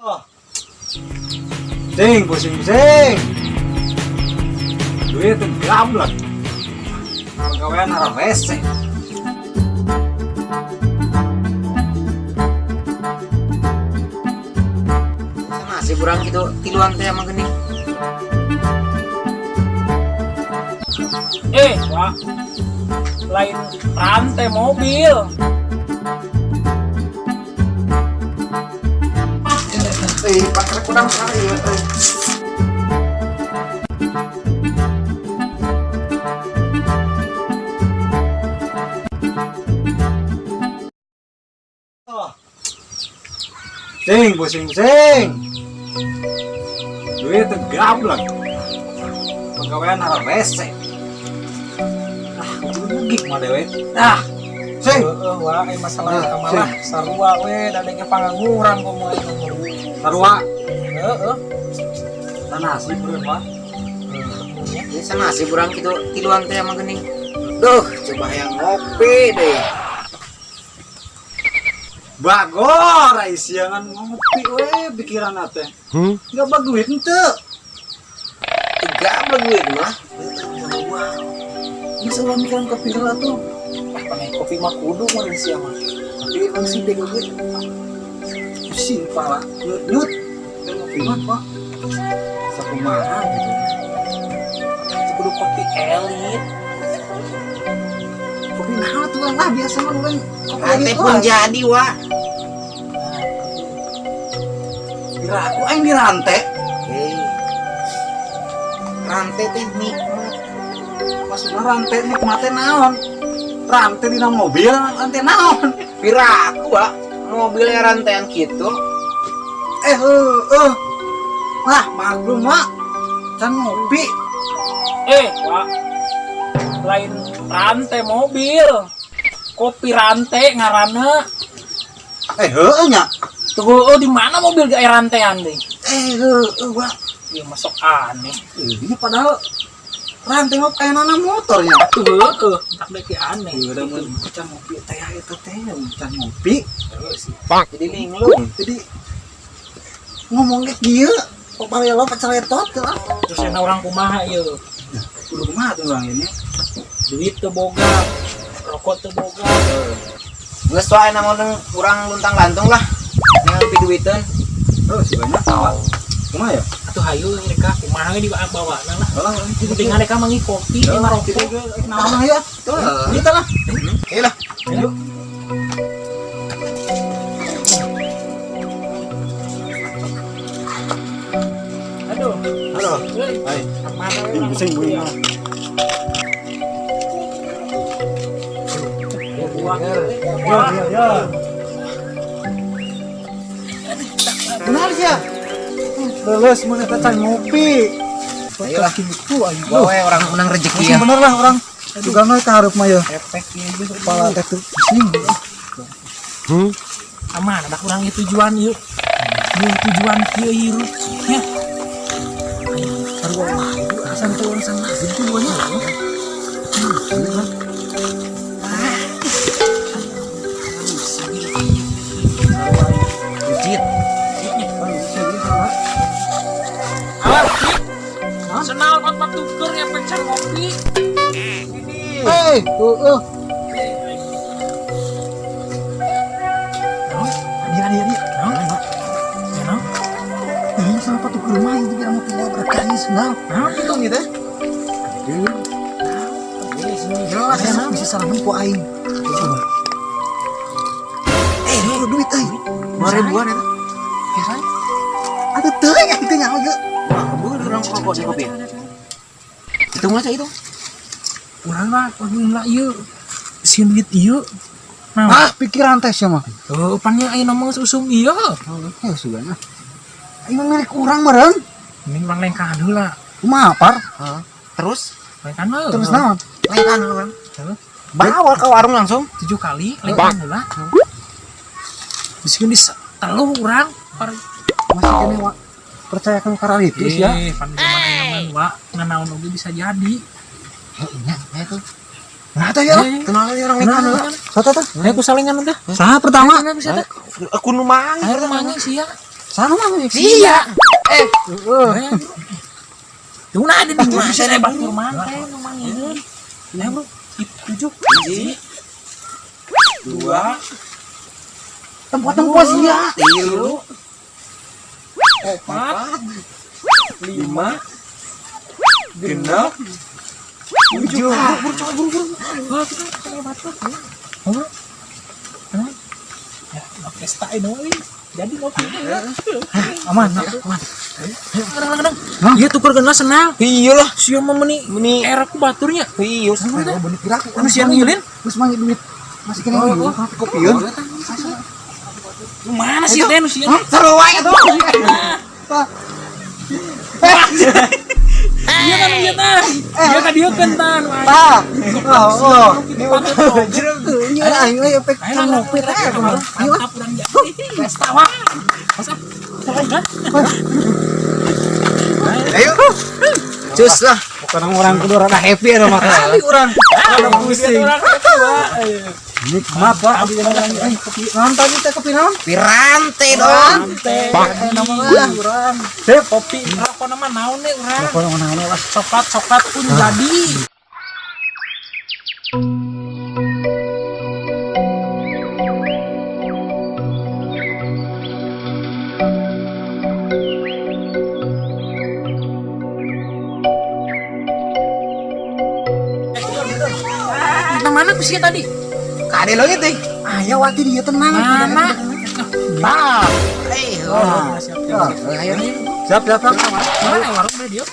Oh, pusing-pusing. Duit gablek. Gawean arah WC. Masih kurang gitu tiluan teh emang gini. Wah, lain rantai mobil. Pakai kurang sekali ya. Oh, pusing-pusing. Duit gablek. Gawean arah WC. Gig mah dewe. Wah, masalah kamalah sarua we dadengnya pangangguran komo aing ngurus. Sarua. Tanah asli beureun mah. Biasa masih kurang gitu tiluan teh emang gini. Duh, coba yang ngopi deh. Bagor ai siangan ngopi we pikiran teh. Enggak baguit henteu. Enggak begitu mah. Bisa ulah mikiran kopi heula tuh. Pakai kopi mah kudu mah di sia mah. Tapi emang sih deh gue. Pusing pala. Nyut. Kopi mah kok. Sakumaha gitu. Kudu kopi elit. Kopi naon tuh lah biasa mah gue. Ate pun jadi wa. Kira aku aing dirantai. Rantai teh nikmat. Maksudnya rantai nikmatnya naon? Rantai dina mobil, rantai naon? Piraku wa, mobilnya rantaian gitu. Nah, maklum mak. Can ngopi. Wah, lain rantai mobil. Kopi rantai ngaranna. Nya. Tuh, di mana mobil gak rantaian deh? Wah. Ya masuk aneh. Ini padahal rantai mah kayak nana motornya. Tak deki aneh. Udah mau can ngopi teh itu teh, can ngopi. Jadi linglung. Jadi ngomong kayak kieu, kok bari lo pacaletot teh. Terus yang orang kumaha ieu? Kudu kumaha tuh bang ini? Duit teu boga, rokok teu boga. Geus wae namun urang luntang-lantung lah. Ngampi duiteun. Si banyak tawa. Kumaha ya? Atuh hayu mereka kumaha ge dibawa-bawana lah. Jadi Penting mereka mangi kopi, mah rokok. naon ya? Tuh, kita lah. Ieu lah. Ayo. Aduh, Halo. Hai. mana Ini pusing gue. Ya. Benar sih ya. Leles mana kita ngopi. Ayolah. Gitu ayo. Bae orang menang rezeki ya. Bener lah orang. Juga mah hareup mah ya. efek ieu Kepala teh tuh pusing. aman ada kurang tujuan yuk. Tujuan kieu hirup nya. Sarua mah asal tuh sana gitu banyak. Bujit. Senal kot tuker ya pencan ngopi. Tuh. Dia. Ini siapa tuh ke rumah itu biar mau keluar berkali senang. Itu gitu. Jelas ya, bisa salah nempo aing. Coba. Lu duit euy. 2000-an eta. Ya kan? Atuh teu ya itu nyaho ge. Wah, keburu urang rokok di kopi. Itu mah itu. Urang mah lah ieu. Sieun duit ieu. Pikiran teh sia mah. Pannya aya ngomong usum ieu. Ya sugana. Aing mah milik urang meureun. Ini mang lengkan heula. Kumaha par? Terus Lengkan heula. Terus naon? lengkan urang. Bawa ke warung langsung. 7 kali lengkan heula. Disieun di teluh urang. Masih kene wa percayakan karena itu sih ya. Pan zaman ayeuna mah nganaon oge bisa jadi. Nya itu. Nah, teh ya. Kenal ya orang lengkan heula. Satu teh. Ayo ku salingan teh. Saha pertama? Bisa teh. Aku nu mang. Air mangi sih ya. Sana mah Iya. Tuh ada di mana saya batur mantai nomangin. Ayo bro, 7 hiji 2 tempat sia. 3 4 5 genap 7. Buru. Wah, kita batur. Ya, pesta ini jadi ngopi. Aman. Kadang-kadang. Iya tuker kena senang. Iyalah. Sia meni era ku baturnya. Iya. Bener kira aku Anu sia ngilin. terus manggil duit. Masih kena ini. Kopiun. Mana sih teh anu sia? Seru wae tuh. Iya kan iya tah. Iya kan dia kentan. Ah. Oh. Iya Ayo pek ngopi teh. Ayo urang jadi. Pesta wah. Masa? Kan? Ayo. Cus lah. Pokoknya orang kudu rada happy ya mah. Kali urang. Ada pusing. Nikmat Pak. Abi orang ini kopi nonton kita kopi non. Piranti dong. Pak nama urang. Sip kopi. Rokok nama naon nih urang? Pokoknya mana lah. Coklat pun jadi. Mana sih tadi? Kade lo gitu. Ayo wati dia tenang. Mana? Bah. Ayo. Siap. Mana warung dia?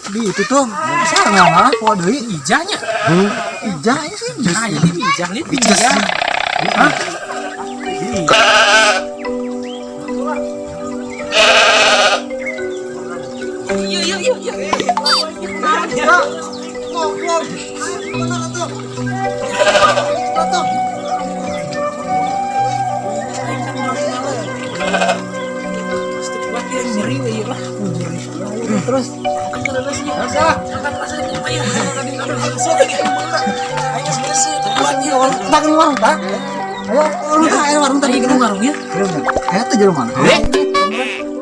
Di itu tuh. Sana lah kok deui. Ijanya. Ijanya sih. Nah, jadi ijah lihat ijah. Hah? Iya. Terus tak di warung tak? Ayo warung tadi Ini warungnya. Ayo tuh jalan mana?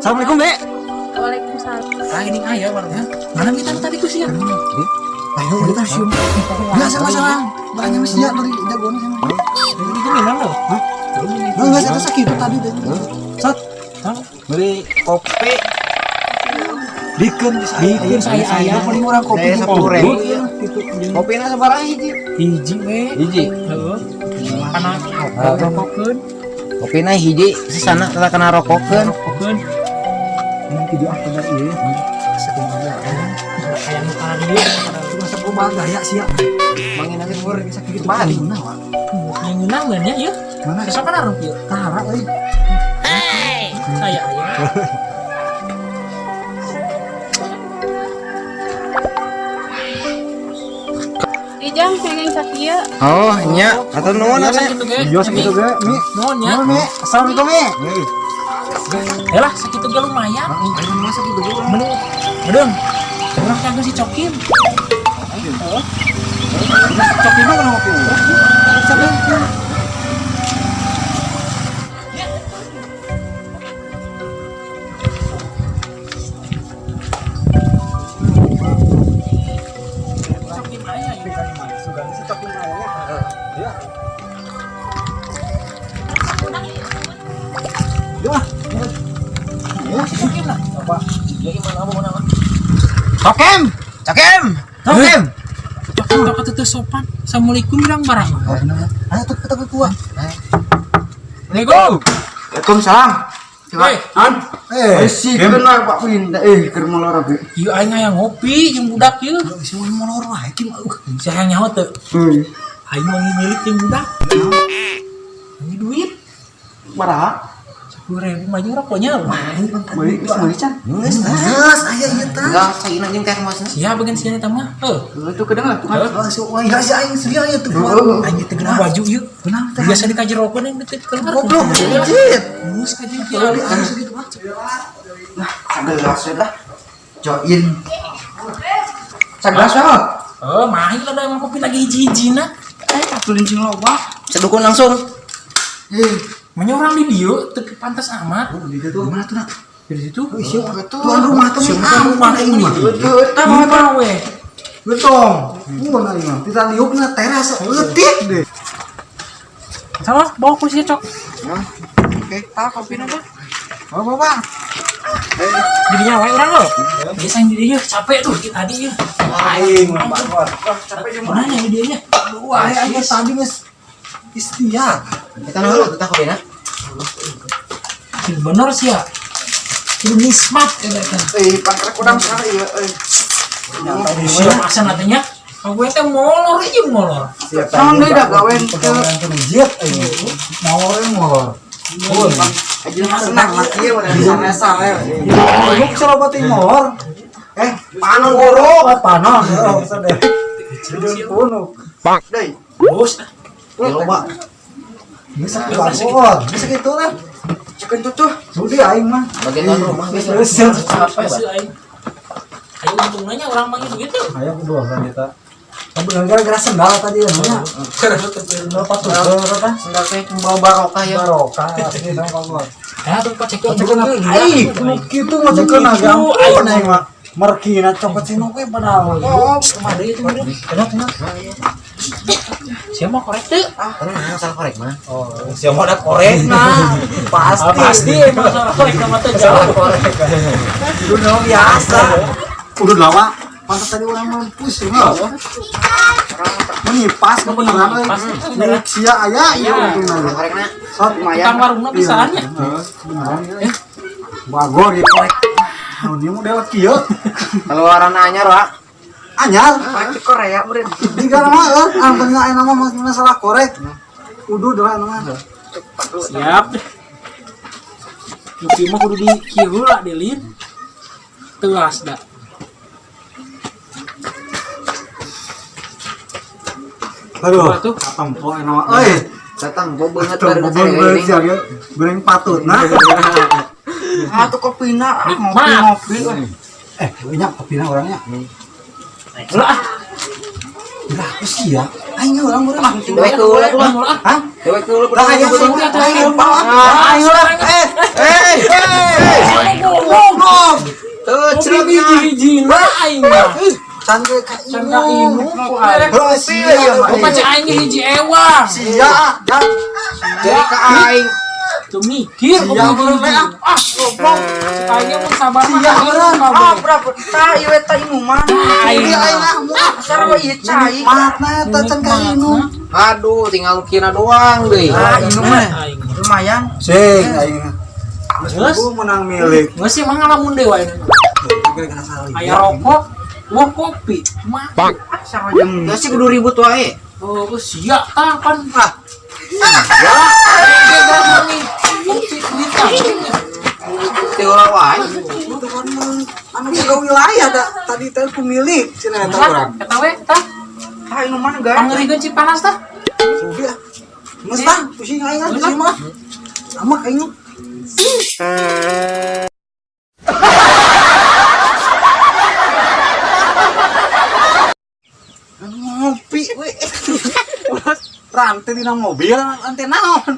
Assalamualaikum Dek. Waalaikumsalam. Ah ini ayah warungnya. Mana kita tadi tuh sih ya? Ayo kita sium. Biasa masalah. Banyak masih ya dari jagoan sama. Ini gimana lo? Enggak saya sakit tadi deh. Sat. Beli kopi. Bikin saya ayah. paling orang kopi. Saya 10.000. Kopinya sebarang hiji. Hiji we. Hiji. Heeh. Kana rokokeun. Kopinya hiji sesana tara kena rokokeun. Rokokeun. Ini video apa dari ieu? Sekumanya. Aya nu kana dieu. Cuma sekumanya gaya sia. Mangin nanti mur Sakit balik. Mana wa? Yang ngeunang beun ya ieu. Mana? Sok kana rong ieu. Tara euy. Saya ayah. Ijang pengen sakia. Oh, nya. Atau nuhun Biasa atuh. gitu ge. Video segitu ge, Mi. Nuhun ya. Mi. Assalamualaikum Mi. Yalah sakitu ge lumayan. Masa gitu ge. Mending medeng. Urang kagak si cokin. Cokin mah kenapa kopi? Sampai Cokin aya ieu. Cokin lah. Coba. Dia gimana mana? Tokem. Cakem. Cakem. Cokin tak kata sopan. Assalamualaikum bilang barang. Ayo tuh kita kuat. Assalamualaikum. Waalaikumsalam. Hei, Si kenal Pak Pinda keur molor ge. ieu aing aya ngopi jeung budak ieu. Si molor wae ki mah. Saya nyaho teu. Heuh. Aing mah milik jeung budak. Ini duit Baraha? 10.000 mah jeung rokoknya. Meuli can. Geus. Geus aya ieu tah. Enggak saina jeung termosna. Sia bagian sia eta mah. Itu kedengar tuh kan. Enggak sih aing sedia aya tuh. Anjir teu genah baju ieu. Kenapa teh? Biasa dikaji rokok yang deket keluar. Goblok anjir. Geus kaji Kalau di kieu. anu segitu mah. Nah, sagelas we dah. Join. Sagelas we. Oh, mahal lah emang kopi lagi hiji-hijina. Tulincing loba. Sedukun langsung. Menyorang di dia tapi pantas amat. Di situ mana tuh nak? Dari situ. Tuan rumah tuh Rumah ini. Lima weh. Betong. Mana ini? Kita liukna teras leutik deh. Sama bawa kursi cok. Oke. Kopi apa? Oh, Bapak. Dirinya wae orang lo. Biasa yang dirinya capek tuh tadi ya. Aing, Bapak. Capek di mana ya dirinya? Wah, aing tadi geus istiak. Kita nol kita kopi na. Bener sih ya. Itu nismat kayaknya. Pangkrek udang sekali ya. Siapa asal nantinya? Aku teh molor aja molor. Naon deui da gawean ke jet aing. Molor. Aja senang mati ya udah biasa ya. Lu celobati molor. Panon goro. Panon. Oh, sadeh. Punuh. Deui. Bos. Loba. Bisa keluar. Bisa gitu lah. Cekeun tuh. Sudah aing mah. Bagian rumah geus. Apa sih aing? Ayo untung nanya orang manggil begitu. Ayo kedua kan kita. Tapi gara-gara sendal tadi namanya. Berapa tuh? Berapa? Sendal teh bawa barokah ya. Barokah asli sama kamu. Ya tuh Pak cekeun. Cekeun aing kitu mah cekeun agam. Aing mah markina copot sino we padahal. Oh, kemana itu bener? Kenapa? Siapa korek tuh? Tenang salah korek mah. Oh, siapa ada korek nah. Pasti emang salah korek sama tuh jauh korek. Udah biasa. Udah lama. Pantas tadi orang mampus ya. Ini pas kebenaran milik sia aya ieu untungna. Korekna Sot Tukang lumayan. warungnya pisahannya. Beneran ya. Bagor ya korek. Ini model kieu. keluaran anyar wa. Anyar. Pakai Korea meureun. Tiga nama angkanya aya nama masalah korek. Kudu doa nama. Siap. Mesti mah kudu di kieu heula delin. Telas dah. Aduh, Tuh. tampo nama. Euy, Datang gua banget coba baru beul sia ge. Goreng patut nah. tuh kopina Nikmat. Banyak kopina orangnya. Lah, Lah, sia. Aing orang urang. Dewek heula tuh. Hah? Dewek heula Lah aya sih aing bawa. Aing urang. Goblok. Tuh cerita cerita hiji lah aing mah. Cangge ka Can ka inu ku aing. Bukan cek aing hiji ewang. Sia, ya. jadi ka aing. Tuh mikir kok Siap, mikir Bang. goblok. Cek aing mun sabar mah. Siap, Bang. Berapa tah ieu eta ieu mah. Aing. Sarua ieu cai. Matna eta can ka inu. Aduh, tinggal lukina doang deui. Aing mah. Lumayan. Sing aing. Geus. Aku menang milik. Geus sih mah ngalamun dewa ini. Aya rokok, wah kopi. Mah. Sarua jam. Ya sih kudu ribut wae. Oh, sia tah pan. Teu wae. Anu boga wilayah da tadi teh pemilik cenah eta urang. Eta we tah. Ah inu mah enggak. Pangrikeun Cipanas tah. Sudah. Geus tah, pusing aing di sini mah. Amak aing. Ngopi we. Rantai dina mobil rantai naon?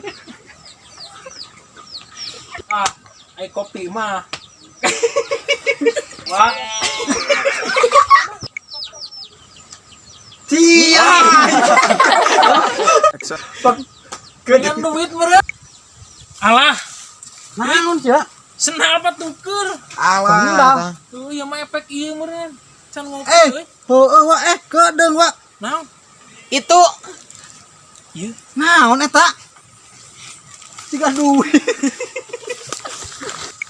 Ah, ai kopi mah. Wah, Cia. dengan duit meureun. Alah, Naon cia? senal apa tuker? Alah. Tuh ya mah efek ieu meureun. Can ngopi euy. Heueuh wa kedeung wa. Naon? Itu Ieu. Naon eta? Tiga duit.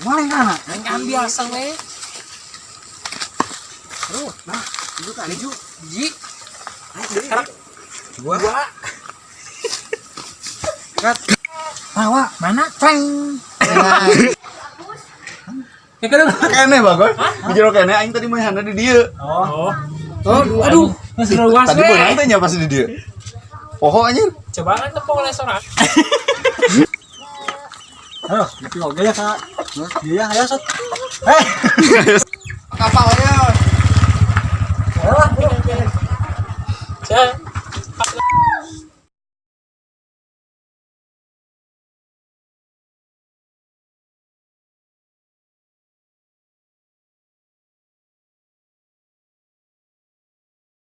Maling kana? Kan biasa we. Aduh, nah, itu kali ju. Ji. Gua. Tawa, Mana? peng. Ya kedeng. Kene bagus. Bijero kene aing tadi mah hana di dieu. Oh. Aduh. Masih luas Tadi we. beunang teh nya pas di dieu. Poho anjir. Coba kan tepung restoran. Aduh, itu oge ya, Kak. Iya, ayo, Sot. kapalnya